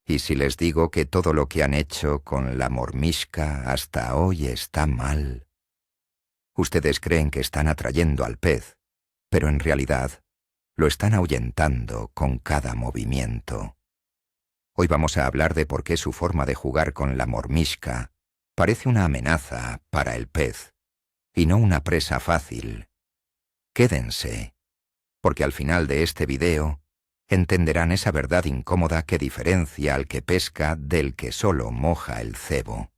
¿Y si les digo que todo lo que han hecho con la mormisca hasta hoy está mal? Ustedes creen que están atrayendo al pez, pero en realidad lo están ahuyentando con cada movimiento. Hoy vamos a hablar de por qué su forma de jugar con la mormisca parece una amenaza para el pez, y no una presa fácil. Quédense, porque al final de este video entenderán esa verdad incómoda que diferencia al que pesca del que solo moja el cebo.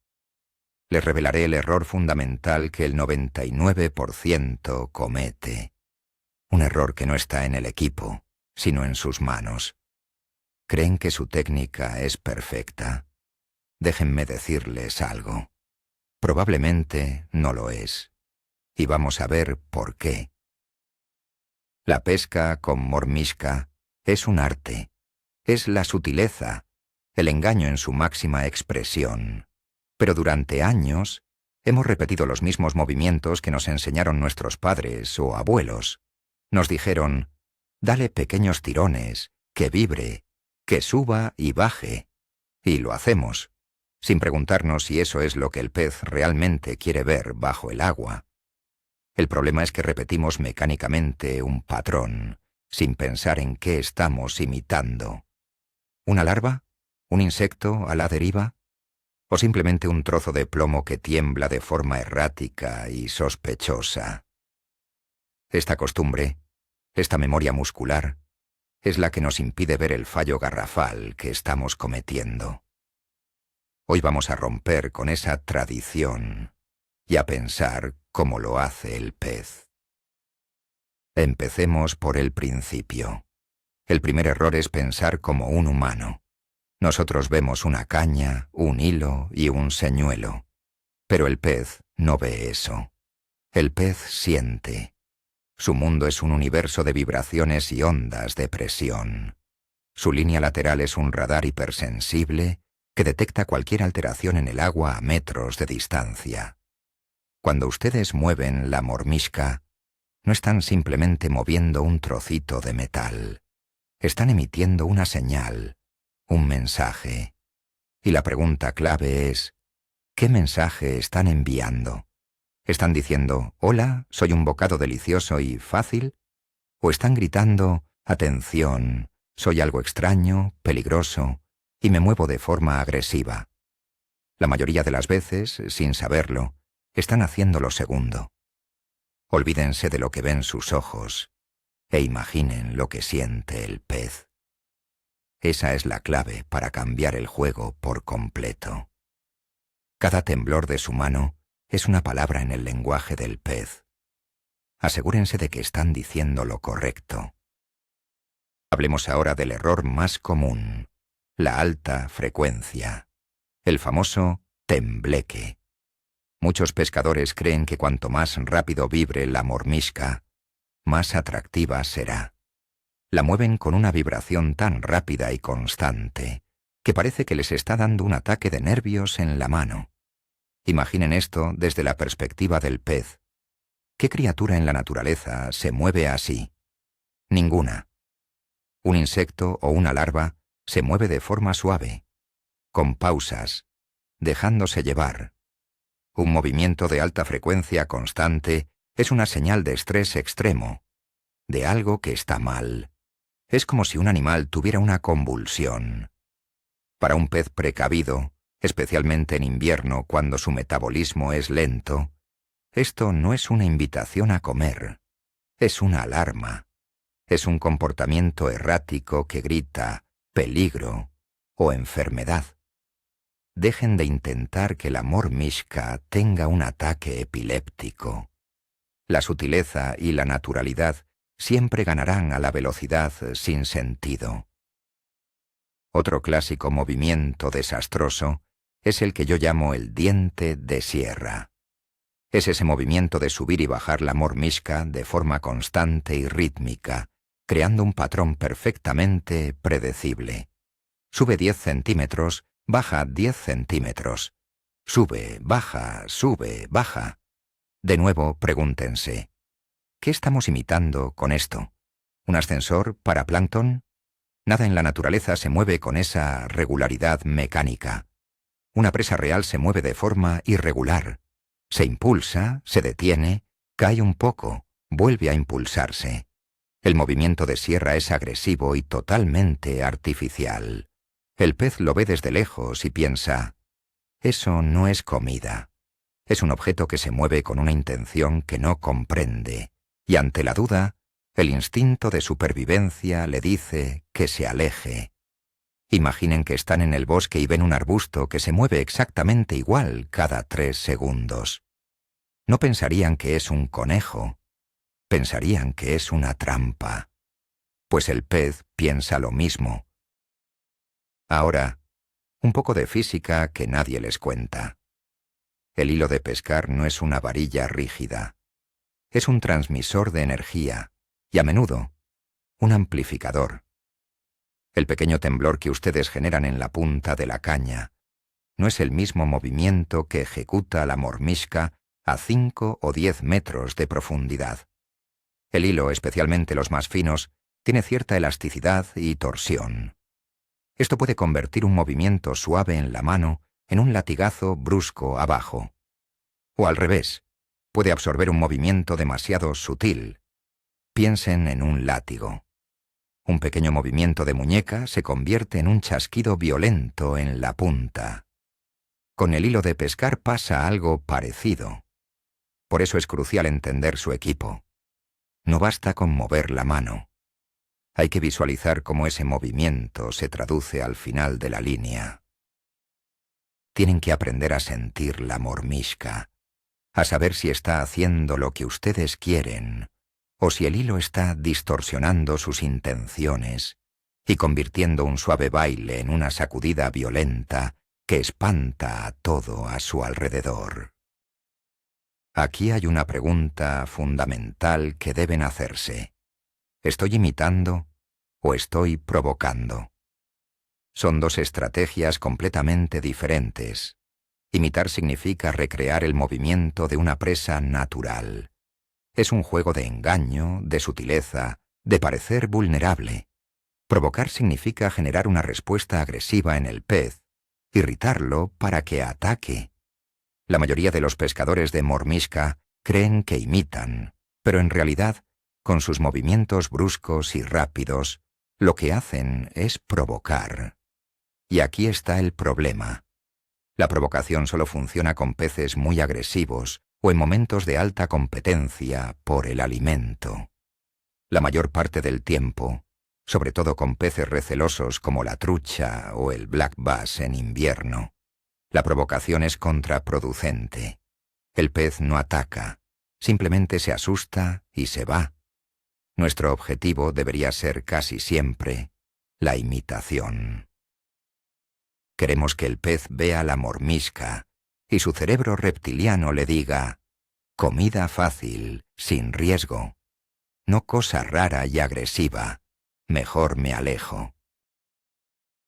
Les revelaré el error fundamental que el 99% comete. Un error que no está en el equipo, sino en sus manos. Creen que su técnica es perfecta. Déjenme decirles algo. Probablemente no lo es. Y vamos a ver por qué. La pesca con mormisca es un arte. Es la sutileza, el engaño en su máxima expresión. Pero durante años hemos repetido los mismos movimientos que nos enseñaron nuestros padres o abuelos. Nos dijeron, dale pequeños tirones, que vibre, que suba y baje. Y lo hacemos, sin preguntarnos si eso es lo que el pez realmente quiere ver bajo el agua. El problema es que repetimos mecánicamente un patrón, sin pensar en qué estamos imitando. ¿Una larva? ¿Un insecto a la deriva? ¿O simplemente un trozo de plomo que tiembla de forma errática y sospechosa? Esta costumbre, esta memoria muscular, es la que nos impide ver el fallo garrafal que estamos cometiendo. Hoy vamos a romper con esa tradición y a pensar como lo hace el pez. Empecemos por el principio. El primer error es pensar como un humano. Nosotros vemos una caña, un hilo y un señuelo. Pero el pez no ve eso. El pez siente. Su mundo es un universo de vibraciones y ondas de presión. Su línea lateral es un radar hipersensible que detecta cualquier alteración en el agua a metros de distancia. Cuando ustedes mueven la mormisca, no están simplemente moviendo un trocito de metal. Están emitiendo una señal, un mensaje. Y la pregunta clave es, ¿qué mensaje están enviando? ¿Están diciendo, hola, soy un bocado delicioso y fácil? ¿O están gritando, atención, soy algo extraño, peligroso, y me muevo de forma agresiva? La mayoría de las veces, sin saberlo, están haciendo lo segundo. Olvídense de lo que ven sus ojos e imaginen lo que siente el pez. Esa es la clave para cambiar el juego por completo. Cada temblor de su mano es una palabra en el lenguaje del pez. Asegúrense de que están diciendo lo correcto. Hablemos ahora del error más común, la alta frecuencia, el famoso tembleque. Muchos pescadores creen que cuanto más rápido vibre la mormisca, más atractiva será. La mueven con una vibración tan rápida y constante que parece que les está dando un ataque de nervios en la mano. Imaginen esto desde la perspectiva del pez. ¿Qué criatura en la naturaleza se mueve así? Ninguna. Un insecto o una larva se mueve de forma suave, con pausas, dejándose llevar. Un movimiento de alta frecuencia constante es una señal de estrés extremo, de algo que está mal. Es como si un animal tuviera una convulsión. Para un pez precavido, especialmente en invierno cuando su metabolismo es lento, esto no es una invitación a comer, es una alarma. Es un comportamiento errático que grita peligro o enfermedad. Dejen de intentar que la mormisca tenga un ataque epiléptico. La sutileza y la naturalidad siempre ganarán a la velocidad sin sentido. Otro clásico movimiento desastroso es el que yo llamo el diente de sierra. Es ese movimiento de subir y bajar la mormisca de forma constante y rítmica, creando un patrón perfectamente predecible. Sube 10 centímetros, baja 10 centímetros. Sube, baja, baja. De nuevo, pregúntense, ¿qué estamos imitando con esto? ¿Un ascensor para plancton? Nada en la naturaleza se mueve con esa regularidad mecánica. Una presa real se mueve de forma irregular. Se impulsa, se detiene, cae un poco, vuelve a impulsarse. El movimiento de sierra es agresivo y totalmente artificial. El pez lo ve desde lejos y piensa: eso no es comida. Es un objeto que se mueve con una intención que no comprende, y ante la duda, el instinto de supervivencia le dice que se aleje. Imaginen que están en el bosque y ven un arbusto que se mueve exactamente igual cada 3 segundos. No pensarían que es un conejo, pensarían que es una trampa. Pues el pez piensa lo mismo. Ahora, un poco de física que nadie les cuenta. El hilo de pescar no es una varilla rígida. Es un transmisor de energía y, a menudo, un amplificador. El pequeño temblor que ustedes generan en la punta de la caña no es el mismo movimiento que ejecuta la mormisca a 5 o 10 metros de profundidad. El hilo, especialmente los más finos, tiene cierta elasticidad y torsión. Esto puede convertir un movimiento suave en la mano en un latigazo brusco abajo. O al revés, puede absorber un movimiento demasiado sutil. Piensen en un látigo. Un pequeño movimiento de muñeca se convierte en un chasquido violento en la punta. Con el hilo de pescar pasa algo parecido. Por eso es crucial entender su equipo. No basta con mover la mano. Hay que visualizar cómo ese movimiento se traduce al final de la línea. Tienen que aprender a sentir la mormisca, a saber si está haciendo lo que ustedes quieren, o si el hilo está distorsionando sus intenciones y convirtiendo un suave baile en una sacudida violenta que espanta a todo a su alrededor. Aquí hay una pregunta fundamental que deben hacerse. ¿Estoy imitando o estoy provocando? Son dos estrategias completamente diferentes. Imitar significa recrear el movimiento de una presa natural. Es un juego de engaño, de sutileza, de parecer vulnerable. Provocar significa generar una respuesta agresiva en el pez, irritarlo para que ataque. La mayoría de los pescadores de mormisca creen que imitan, pero en realidad, con sus movimientos bruscos y rápidos, lo que hacen es provocar. Y aquí está el problema. La provocación solo funciona con peces muy agresivos o en momentos de alta competencia por el alimento. La mayor parte del tiempo, sobre todo con peces recelosos como la trucha o el black bass en invierno, la provocación es contraproducente. El pez no ataca, simplemente se asusta y se va. Nuestro objetivo debería ser casi siempre la imitación. Queremos que el pez vea la mormisca y su cerebro reptiliano le diga: comida fácil, sin riesgo. No cosa rara y agresiva, mejor me alejo.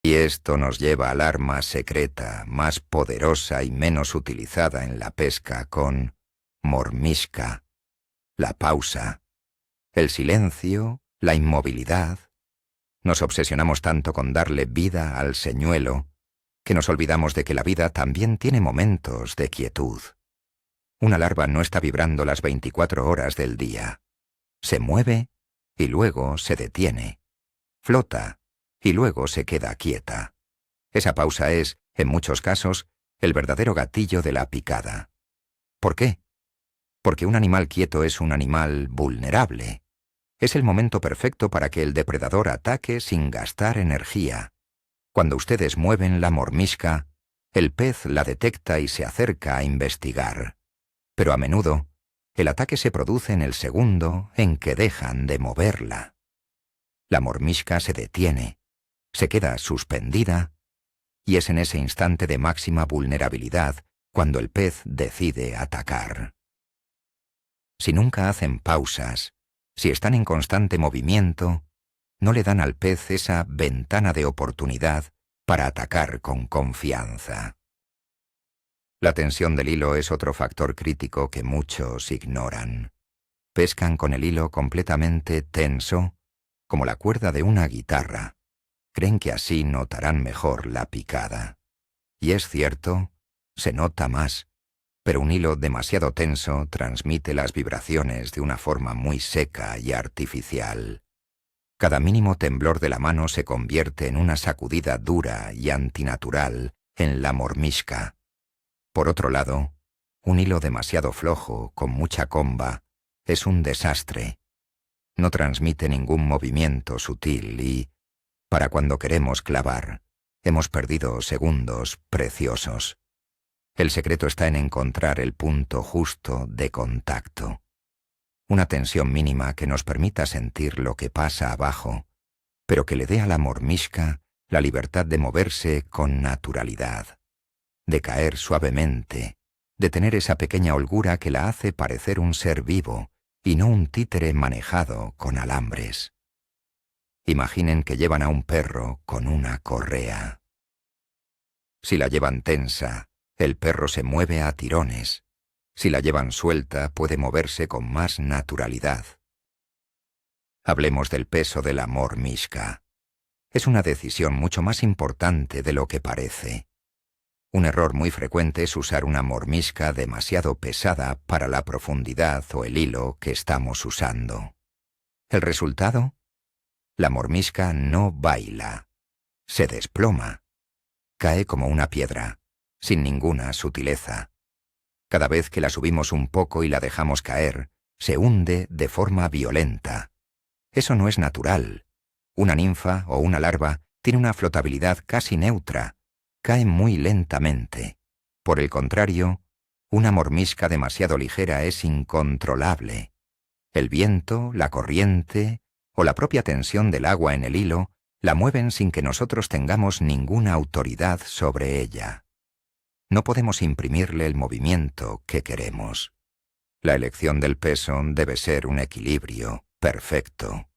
Y esto nos lleva al arma secreta, más poderosa y menos utilizada en la pesca con mormisca: la pausa, el silencio, la inmovilidad. Nos obsesionamos tanto con darle vida al señuelo que nos olvidamos de que la vida también tiene momentos de quietud. Una larva no está vibrando las 24 horas del día. Se mueve y luego se detiene. Flota y luego se queda quieta. Esa pausa es, en muchos casos, el verdadero gatillo de la picada. ¿Por qué? Porque un animal quieto es un animal vulnerable. Es el momento perfecto para que el depredador ataque sin gastar energía. Cuando ustedes mueven la mormisca, el pez la detecta y se acerca a investigar. Pero a menudo, el ataque se produce en el segundo en que dejan de moverla. La mormisca se detiene, se queda suspendida, y es en ese instante de máxima vulnerabilidad cuando el pez decide atacar. Si nunca hacen pausas, si están en constante movimiento, no le dan al pez esa ventana de oportunidad para atacar con confianza. La tensión del hilo es otro factor crítico que muchos ignoran. Pescan con el hilo completamente tenso, como la cuerda de una guitarra. Creen que así notarán mejor la picada. Y es cierto, se nota más, pero un hilo demasiado tenso transmite las vibraciones de una forma muy seca y artificial. Cada mínimo temblor de la mano se convierte en una sacudida dura y antinatural en la mormishka. Por otro lado, un hilo demasiado flojo, con mucha comba, es un desastre. No transmite ningún movimiento sutil y, para cuando queremos clavar, hemos perdido segundos preciosos. El secreto está en encontrar el punto justo de contacto. Una tensión mínima que nos permita sentir lo que pasa abajo, pero que le dé a la mormishka la libertad de moverse con naturalidad, de caer suavemente, de tener esa pequeña holgura que la hace parecer un ser vivo y no un títere manejado con alambres. Imaginen que llevan a un perro con una correa. Si la llevan tensa, el perro se mueve a tirones. Si la llevan suelta, puede moverse con más naturalidad. Hablemos del peso del amor mishka. Es una decisión mucho más importante de lo que parece. Un error muy frecuente es usar una mormishka demasiado pesada para la profundidad o el hilo que estamos usando. ¿El resultado? La mormishka no baila. Se desploma. Cae como una piedra, sin ninguna sutileza. Cada vez que la subimos un poco y la dejamos caer, se hunde de forma violenta. Eso no es natural. Una ninfa o una larva tiene una flotabilidad casi neutra. Cae muy lentamente. Por el contrario, una mormishka demasiado ligera es incontrolable. El viento, la corriente o la propia tensión del agua en el hilo la mueven sin que nosotros tengamos ninguna autoridad sobre ella. No podemos imprimirle el movimiento que queremos. La elección del peso debe ser un equilibrio perfecto.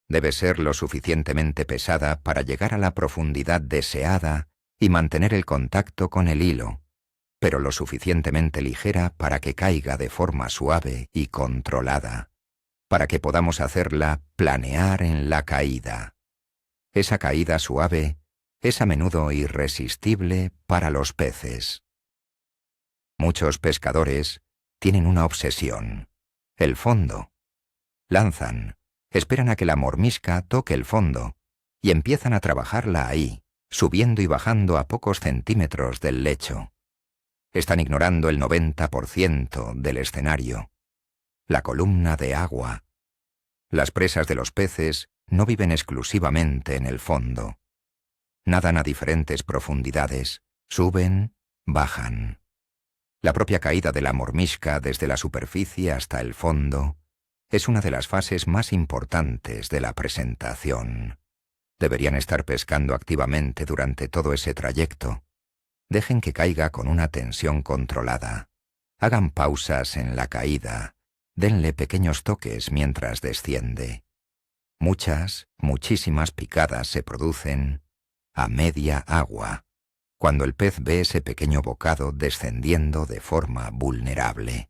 Debe ser lo suficientemente pesada para llegar a la profundidad deseada y mantener el contacto con el hilo, pero lo suficientemente ligera para que caiga de forma suave y controlada, para que podamos hacerla planear en la caída. Esa caída suave es a menudo irresistible para los peces. Muchos pescadores tienen una obsesión: el fondo. Lanzan, esperan a que la mormishka toque el fondo y empiezan a trabajarla ahí, subiendo y bajando a pocos centímetros del lecho. Están ignorando el 90% del escenario, la columna de agua. Las presas de los peces no viven exclusivamente en el fondo. Nadan a diferentes profundidades, suben, bajan. La propia caída de la mormishka desde la superficie hasta el fondo es una de las fases más importantes de la presentación. Deberían estar pescando activamente durante todo ese trayecto. Dejen que caiga con una tensión controlada. Hagan pausas en la caída. Denle pequeños toques mientras desciende. Muchísimas picadas se producen a media agua, cuando el pez ve ese pequeño bocado descendiendo de forma vulnerable.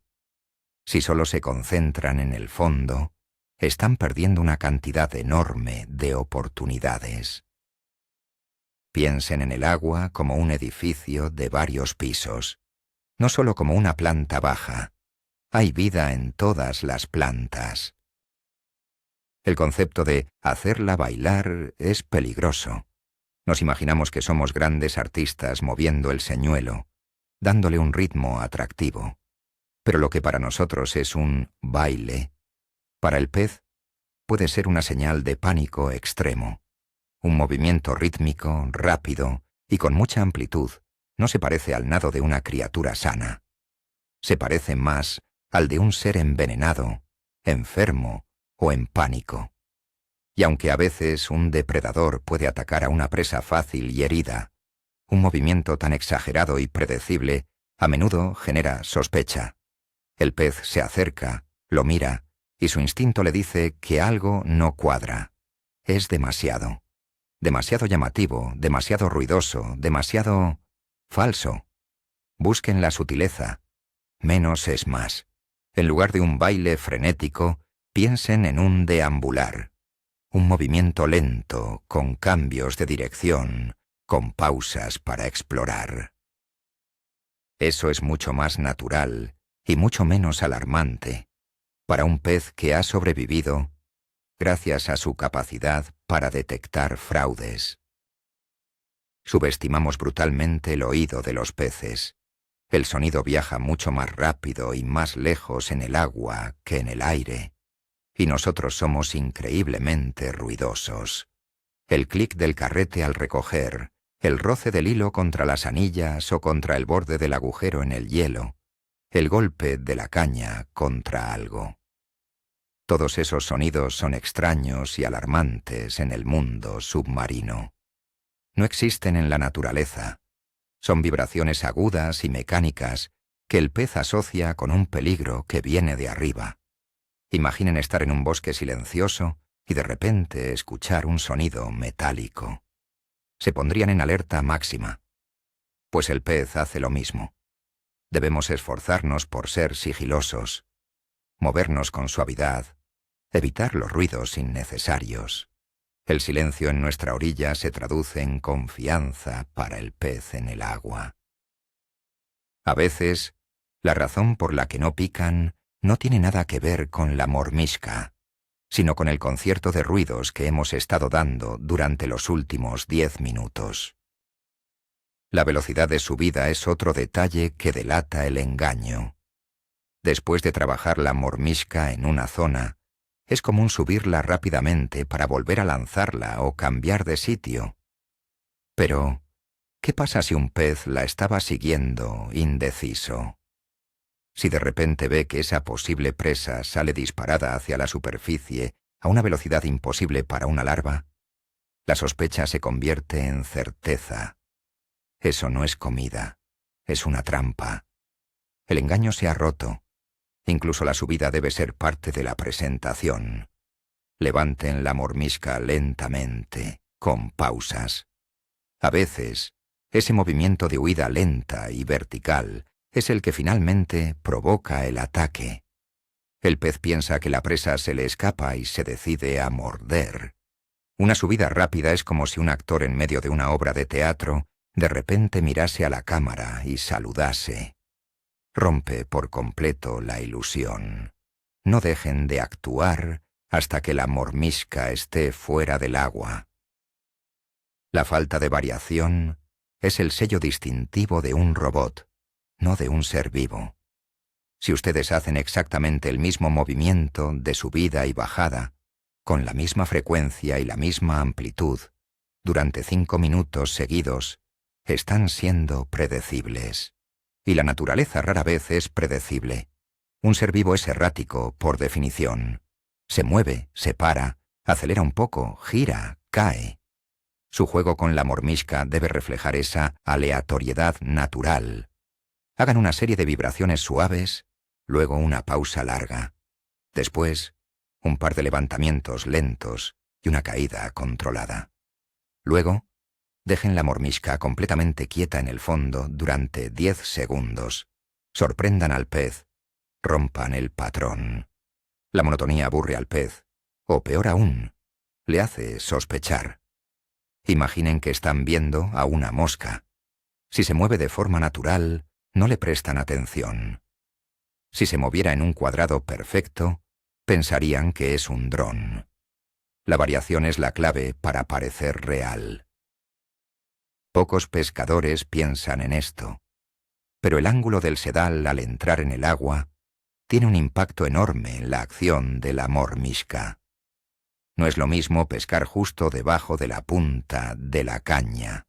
Si solo se concentran en el fondo, están perdiendo una cantidad enorme de oportunidades. Piensen en el agua como un edificio de varios pisos, no solo como una planta baja. Hay vida en todas las plantas. El concepto de hacerla bailar es peligroso. Nos imaginamos que somos grandes artistas moviendo el señuelo, dándole un ritmo atractivo. Pero lo que para nosotros es un baile, para el pez puede ser una señal de pánico extremo. Un movimiento rítmico, rápido y con mucha amplitud no se parece al nado de una criatura sana. Se parece más al de un ser envenenado, enfermo o en pánico. Y aunque a veces un depredador puede atacar a una presa fácil y herida, un movimiento tan exagerado y predecible a menudo genera sospecha. El pez se acerca, lo mira, y su instinto le dice que algo no cuadra. Es demasiado. Demasiado llamativo, demasiado ruidoso, demasiado falso. Busquen la sutileza. Menos es más. En lugar de un baile frenético, piensen en un deambular. un movimiento lento, con cambios de dirección, con pausas para explorar. Eso es mucho más natural y mucho menos alarmante para un pez que ha sobrevivido gracias a su capacidad para detectar fraudes. Subestimamos brutalmente el oído de los peces. El sonido viaja mucho más rápido y más lejos en el agua que en el aire, y nosotros somos increíblemente ruidosos. El clic del carrete al recoger, el roce del hilo contra las anillas o contra el borde del agujero en el hielo, el golpe de la caña contra algo. Todos esos sonidos son extraños y alarmantes en el mundo submarino. No existen en la naturaleza. Son vibraciones agudas y mecánicas que el pez asocia con un peligro que viene de arriba. Imaginen estar en un bosque silencioso y de repente escuchar un sonido metálico. Se pondrían en alerta máxima. Pues el pez hace lo mismo. Debemos esforzarnos por ser sigilosos, movernos con suavidad, evitar los ruidos innecesarios. El silencio en nuestra orilla se traduce en confianza para el pez en el agua. A veces, la razón por la que no pican no tiene nada que ver con la mormisca, sino con el concierto de ruidos que hemos estado dando durante los últimos 10 minutos. La velocidad de subida es otro detalle que delata el engaño. Después de trabajar la mormisca en una zona, es común subirla rápidamente para volver a lanzarla o cambiar de sitio. Pero, ¿qué pasa si un pez la estaba siguiendo indeciso? Si de repente ve que esa posible presa sale disparada hacia la superficie a una velocidad imposible para una larva, la sospecha se convierte en certeza. Eso no es comida, es una trampa. El engaño se ha roto. Incluso la subida debe ser parte de la presentación. Levanten la mormisca lentamente, con pausas. A veces, ese movimiento de huida lenta y vertical es el que finalmente provoca el ataque. El pez piensa que la presa se le escapa y se decide a morder. Una subida rápida es como si un actor en medio de una obra de teatro de repente mirase a la cámara y saludase. Rompe por completo la ilusión. No dejen de actuar hasta que la mormisca esté fuera del agua. La falta de variación es el sello distintivo de un robot, no de un ser vivo. Si ustedes hacen exactamente el mismo movimiento de subida y bajada, con la misma frecuencia y la misma amplitud, durante 5 minutos seguidos, están siendo predecibles. Y la naturaleza rara vez es predecible. Un ser vivo es errático, por definición. Se mueve, se para, acelera un poco, gira, cae. Su juego con la mormisca debe reflejar esa aleatoriedad natural. Hagan una serie de vibraciones suaves, luego una pausa larga. Después, un par de levantamientos lentos y una caída controlada. Luego, dejen la mormisca completamente quieta en el fondo durante 10 segundos. Sorprendan al pez. Rompan el patrón. La monotonía aburre al pez, o peor aún, le hace sospechar. Imaginen que están viendo a una mosca. Si se mueve de forma natural, no le prestan atención. Si se moviera en un cuadrado perfecto, pensarían que es un dron. La variación es la clave para parecer real. Pocos pescadores piensan en esto, pero el ángulo del sedal al entrar en el agua tiene un impacto enorme en la acción de la mormisca. No es lo mismo pescar justo debajo de la punta de la caña,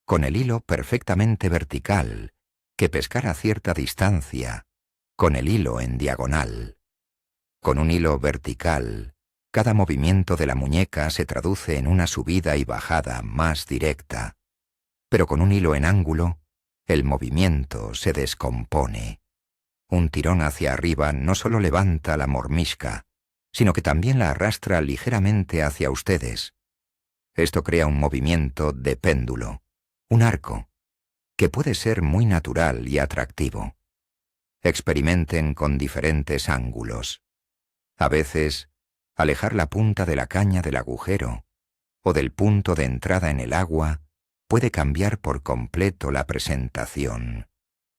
con el hilo perfectamente vertical, que pescar a cierta distancia, con el hilo en diagonal. Con un hilo vertical, cada movimiento de la muñeca se traduce en una subida y bajada más directa. Pero con un hilo en ángulo, el movimiento se descompone. Un tirón hacia arriba no solo levanta la mormisca, sino que también la arrastra ligeramente hacia ustedes. Esto crea un movimiento de péndulo, un arco, que puede ser muy natural y atractivo. Experimenten con diferentes ángulos. A veces, Alejar la punta de la caña del agujero o del punto de entrada en el agua puede cambiar por completo la presentación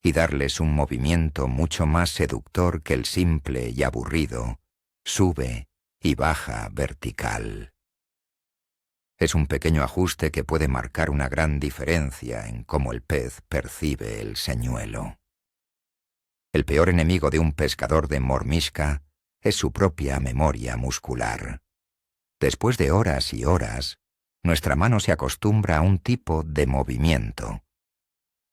y darles un movimiento mucho más seductor que el simple y aburrido sube y baja vertical. Es un pequeño ajuste que puede marcar una gran diferencia en cómo el pez percibe el señuelo. El peor enemigo de un pescador de mormisca es su propia memoria muscular. Después de horas y horas, nuestra mano se acostumbra a un tipo de movimiento.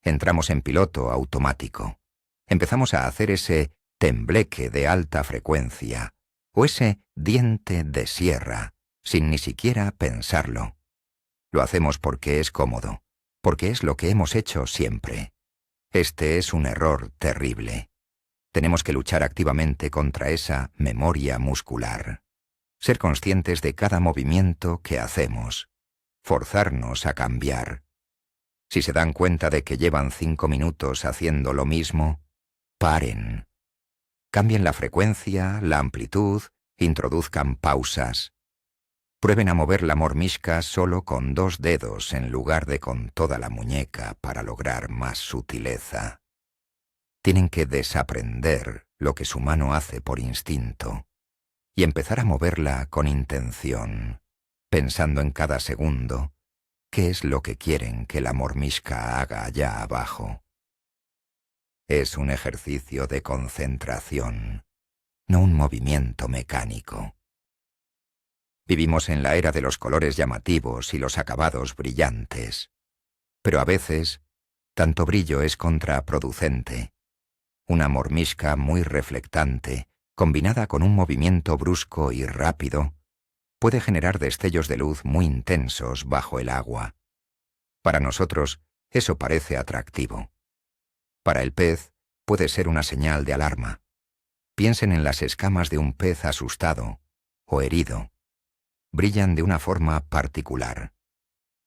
Entramos en piloto automático. Empezamos a hacer ese tembleque de alta frecuencia o ese diente de sierra, sin ni siquiera pensarlo. Lo hacemos porque es cómodo, porque es lo que hemos hecho siempre. Este es un error terrible. Tenemos que luchar activamente contra esa memoria muscular. Ser conscientes de cada movimiento que hacemos. Forzarnos a cambiar. Si se dan cuenta de que llevan 5 minutos haciendo lo mismo, paren. Cambien la frecuencia, la amplitud, introduzcan pausas. Prueben a mover la mormisca solo con 2 dedos en lugar de con toda la muñeca para lograr más sutileza. Tienen que desaprender lo que su mano hace por instinto y empezar a moverla con intención, pensando en cada segundo qué es lo que quieren que la mormisca haga allá abajo. Es un ejercicio de concentración, no un movimiento mecánico. Vivimos en la era de los colores llamativos y los acabados brillantes, pero a veces tanto brillo es contraproducente. Una mormisca muy reflectante, combinada con un movimiento brusco y rápido, puede generar destellos de luz muy intensos bajo el agua. Para nosotros, eso parece atractivo. Para el pez, puede ser una señal de alarma. Piensen en las escamas de un pez asustado o herido. Brillan de una forma particular.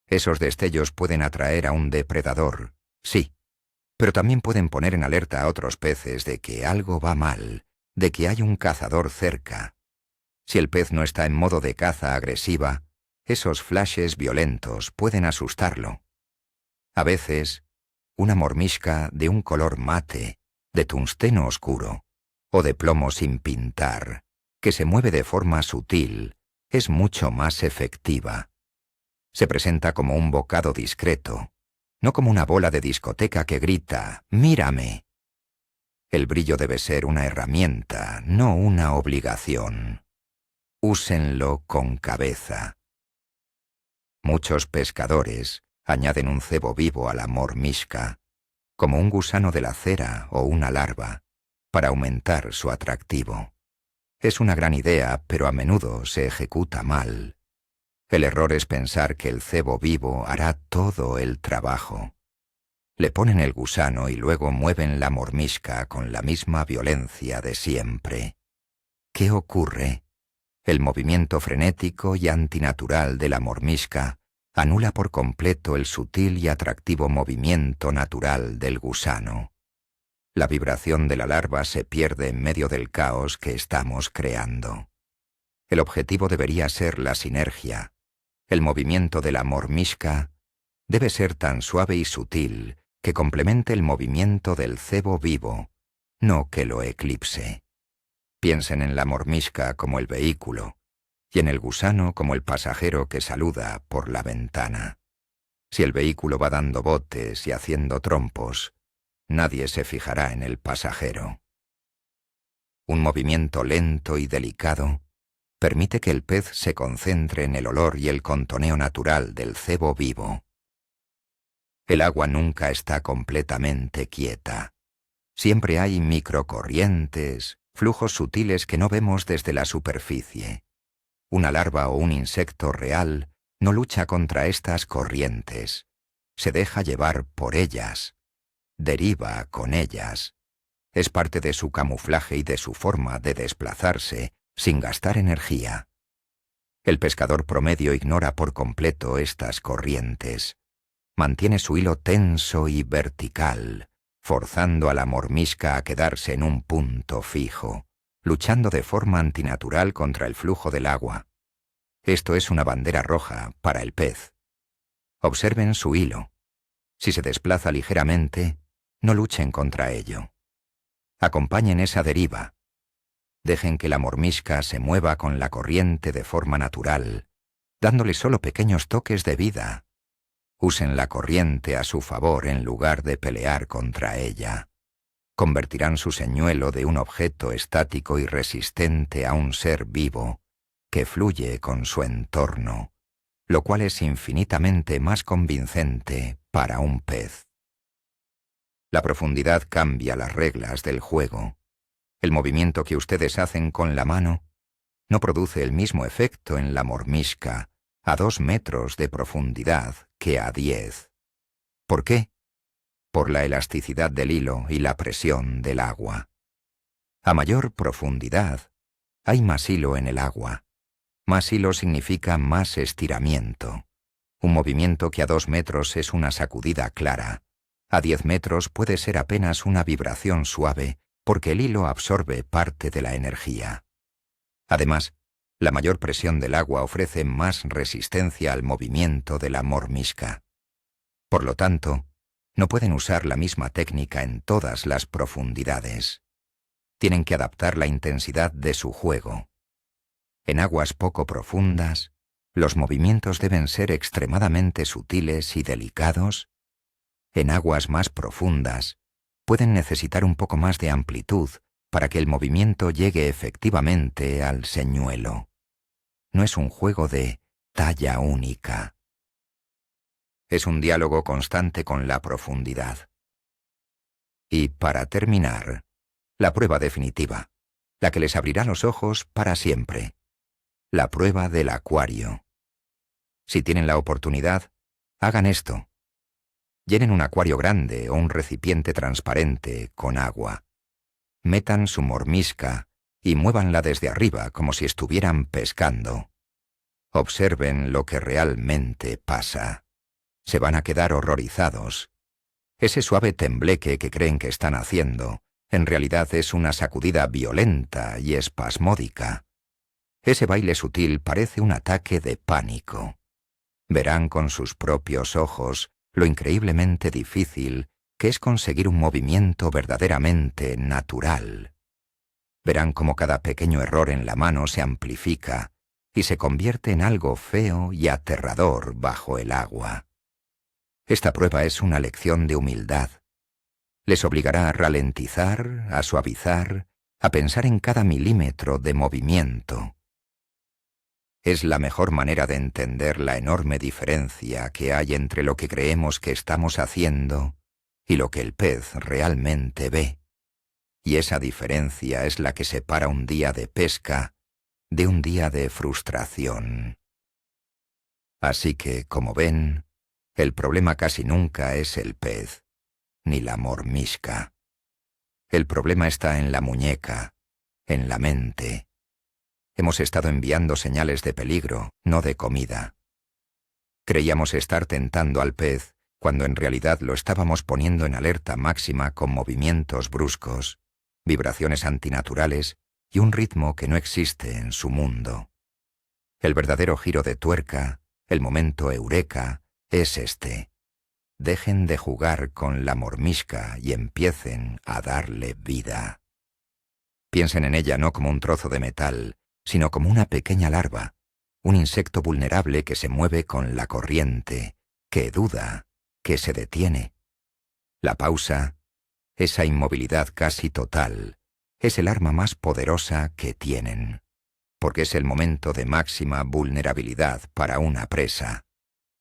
Esos destellos pueden atraer a un depredador, sí, pero también pueden poner en alerta a otros peces de que algo va mal, de que hay un cazador cerca. Si el pez no está en modo de caza agresiva, esos flashes violentos pueden asustarlo. A veces, una mormisca de un color mate, de tungsteno oscuro, o de plomo sin pintar, que se mueve de forma sutil, es mucho más efectiva. Se presenta como un bocado discreto, no como una bola de discoteca que grita «¡Mírame!». El brillo debe ser una herramienta, no una obligación. Úsenlo con cabeza. Muchos pescadores añaden un cebo vivo a la mormisca, como un gusano de la cera o una larva, para aumentar su atractivo. Es una gran idea, pero a menudo se ejecuta mal. El error es pensar que el cebo vivo hará todo el trabajo. Le ponen el gusano y luego mueven la mormisca con la misma violencia de siempre. ¿Qué ocurre? El movimiento frenético y antinatural de la mormisca anula por completo el sutil y atractivo movimiento natural del gusano. La vibración de la larva se pierde en medio del caos que estamos creando. El objetivo debería ser la sinergia. El movimiento de la mormisca debe ser tan suave y sutil que complemente el movimiento del cebo vivo, no que lo eclipse. Piensen en la mormisca como el vehículo y en el gusano como el pasajero que saluda por la ventana. Si el vehículo va dando botes y haciendo trompos, nadie se fijará en el pasajero. Un movimiento lento y delicado permite que el pez se concentre en el olor y el contoneo natural del cebo vivo. El agua nunca está completamente quieta. Siempre hay microcorrientes, flujos sutiles que no vemos desde la superficie. Una larva o un insecto real no lucha contra estas corrientes. Se deja llevar por ellas. Deriva con ellas. Es parte de su camuflaje y de su forma de desplazarse sin gastar energía. El pescador promedio ignora por completo estas corrientes. Mantiene su hilo tenso y vertical, forzando a la mormisca a quedarse en un punto fijo, luchando de forma antinatural contra el flujo del agua. Esto es una bandera roja para el pez. Observen su hilo. Si se desplaza ligeramente, no luchen contra ello. Acompañen esa deriva. Dejen que la mormisca se mueva con la corriente de forma natural, dándole solo pequeños toques de vida. Usen la corriente a su favor en lugar de pelear contra ella. Convertirán su señuelo de un objeto estático y resistente a un ser vivo que fluye con su entorno, lo cual es infinitamente más convincente para un pez. La profundidad cambia las reglas del juego. El movimiento que ustedes hacen con la mano no produce el mismo efecto en la mormisca a 2 metros de profundidad que a 10. ¿Por qué? Por la elasticidad del hilo y la presión del agua. A mayor profundidad, hay más hilo en el agua. Más hilo significa más estiramiento. Un movimiento que a 2 metros es una sacudida clara. A 10 metros puede ser apenas una vibración suave porque el hilo absorbe parte de la energía. Además, la mayor presión del agua ofrece más resistencia al movimiento de la mormisca. Por lo tanto, no pueden usar la misma técnica en todas las profundidades. Tienen que adaptar la intensidad de su juego. En aguas poco profundas, los movimientos deben ser extremadamente sutiles y delicados. En aguas más profundas, pueden necesitar un poco más de amplitud para que el movimiento llegue efectivamente al señuelo. No es un juego de talla única. Es un diálogo constante con la profundidad. Y para terminar, la prueba definitiva, la que les abrirá los ojos para siempre. La prueba del acuario. Si tienen la oportunidad, hagan esto. Llenen un acuario grande o un recipiente transparente con agua. Metan su mormisca y muévanla desde arriba como si estuvieran pescando. Observen lo que realmente pasa. Se van a quedar horrorizados. Ese suave tembleque que creen que están haciendo, en realidad es una sacudida violenta y espasmódica. Ese baile sutil parece un ataque de pánico. Verán con sus propios ojos lo increíblemente difícil que es conseguir un movimiento verdaderamente natural. Verán cómo cada pequeño error en la mano se amplifica y se convierte en algo feo y aterrador bajo el agua. Esta prueba es una lección de humildad. Les obligará a ralentizar, a suavizar, a pensar en cada milímetro de movimiento. Es la mejor manera de entender la enorme diferencia que hay entre lo que creemos que estamos haciendo y lo que el pez realmente ve. Y esa diferencia es la que separa un día de pesca de un día de frustración. Así que, como ven, el problema casi nunca es el pez, ni la mormisca. El problema está en la muñeca, en la mente. Hemos estado enviando señales de peligro, no de comida. Creíamos estar tentando al pez, cuando en realidad lo estábamos poniendo en alerta máxima con movimientos bruscos, vibraciones antinaturales y un ritmo que no existe en su mundo. El verdadero giro de tuerca, el momento eureka, es este. Dejen de jugar con la mormisca y empiecen a darle vida. Piensen en ella no como un trozo de metal, sino como una pequeña larva, un insecto vulnerable que se mueve con la corriente, que duda, que se detiene. La pausa, esa inmovilidad casi total, es el arma más poderosa que tienen, porque es el momento de máxima vulnerabilidad para una presa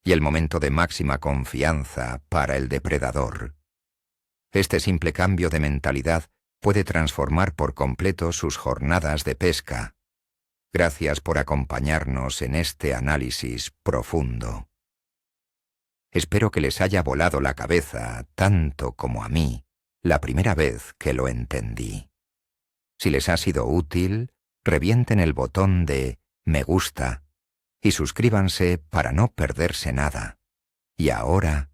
y el momento de máxima confianza para el depredador. Este simple cambio de mentalidad puede transformar por completo sus jornadas de pesca. Gracias por acompañarnos en este análisis profundo. Espero que les haya volado la cabeza tanto como a mí la primera vez que lo entendí. Si les ha sido útil, revienten el botón de me gusta y suscríbanse para no perderse nada. Y ahora,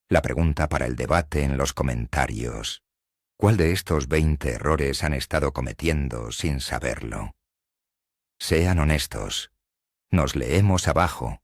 la pregunta para el debate en los comentarios. ¿Cuál de estos 20 errores han estado cometiendo sin saberlo? Sean honestos. Nos leemos abajo.